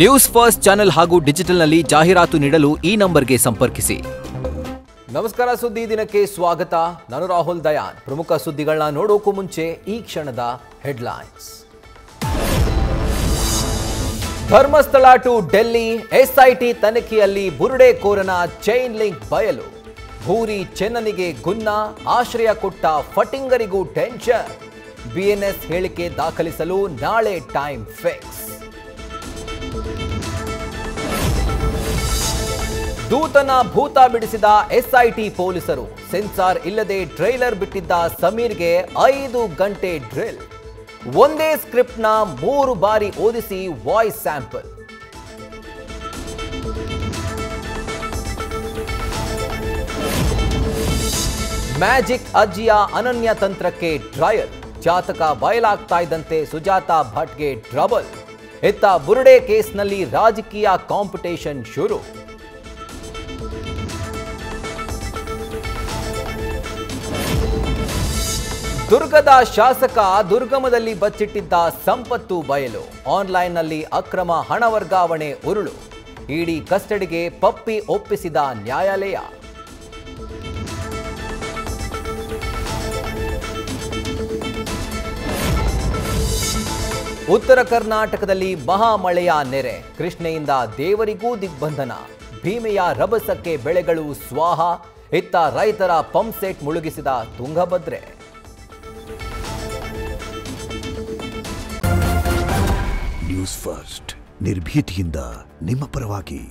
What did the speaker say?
News first channel ಹಾಗೂ ಡಿಜಿಟಲ್ನಲ್ಲಿ ಜಾಹೀರಾತು ನೀಡಲು ಈ ನಂಬರ್ಗೆ ಸಂಪರ್ಕಿಸಿ. ನಮಸ್ಕಾರ, ಸುದ್ದಿ ದಿನಕ್ಕೆ ಸ್ವಾಗತ. ನಾನು ರಾಹುಲ್ ದಯಾನ್. ಪ್ರಮುಖ ಸುದ್ದಿಗಳನ್ನ ನೋಡೋಕ್ಕೂ ಮುಂಚೆ ಈ ಕ್ಷಣದ headlines. Dharmasthala to Delhi SIT ತನಿಖೆಯಲ್ಲಿ ಬುರುಡೆಕೋರನ ಚೈನ್ ಲಿಂಕ್ ಬಯಲು. ಭೂರಿ ಚೆನ್ನನಿಗೆ ಗುನ್ನ, ಆಶ್ರಯ ಕೊಟ್ಟ ಫಟಿಂಗರಿಗೂ ಟೆನ್ಷನ್. ಬಿಎನ್ಎಸ್ ಹೇಳಿಕೆ ದಾಖಲಿಸಲು ನಾಳೆ ಟೈಮ್ ಫಿಕ್ಸ್. ದೂತನ ಭೂತ ಬಿಡಿಸಿದ ಎಸ್ಐಟಿ ಪೊಲೀಸರು. ಸೆನ್ಸಾರ್ ಇಲ್ಲದೆ ಟ್ರೈಲರ್ ಬಿಟ್ಟಿದ್ದ ಸಮೀರ್ಗೆ 5 ಗಂಟೆ ಡ್ರಿಲ್. ಒಂದೇ ಸ್ಕ್ರಿಪ್ಟ್ನ 3 ಬಾರಿ ಓದಿಸಿ ವಾಯ್ಸ್ ಸ್ಯಾಂಪಲ್. ಮ್ಯಾಜಿಕ್ ಅಜ್ಜಿಯ ಅನನ್ಯ ತಂತ್ರಕ್ಕೆ ಟ್ರಯಲ್. ಜಾತಕ ಬಯಲಾಗ್ತಾ ಇದ್ದಂತೆ ಸುಜಾತಾ ಭಟ್ಗೆ ಟ್ರಬಲ್. ಇತ್ತ ಬುರುಡೆ ಕೇಸ್ನಲ್ಲಿ ರಾಜಕೀಯ ಕಾಂಪಿಟೇಷನ್ ಶುರು. ದುರ್ಗದ ಶಾಸಕ ದುರ್ಗಮದಲ್ಲಿ ಬಚ್ಚಿಟ್ಟಿದ್ದ ಸಂಪತ್ತು ಬಯಲು. ಆನ್ಲೈನ್ನಲ್ಲಿ ಅಕ್ರಮ ಹಣ ವರ್ಗಾವಣೆ ಉರುಳು. ಇಡಿ ಕಸ್ಟಡಿಗೆ ಪಪ್ಪಿ ಒಪ್ಪಿಸಿದ ನ್ಯಾಯಾಲಯ. ಉತ್ತರ ಕರ್ನಾಟಕದಲ್ಲಿ ಮಹಾಮಳೆಯ ನೆರೆ. ಕೃಷ್ಣೆಯಿಂದ ದೇವರಿಗೂ ದಿಗ್ಬಂಧನ. ಭೀಮೆಯ ರಭಸಕ್ಕೆ ಬೆಳೆಗಳು ಸ್ವಾಹ. ಇತ್ತ ರೈತರ ಪಂಪ್ ಸೆಟ್ ಮುಳುಗಿಸಿದ ತುಂಗಭದ್ರೆ. ನ್ಯೂಸ್ ಫಸ್ಟ್, ನಿರ್ಭೀತಿಯಿಂದ ನಿಮ್ಮ ಪರವಾಗಿ.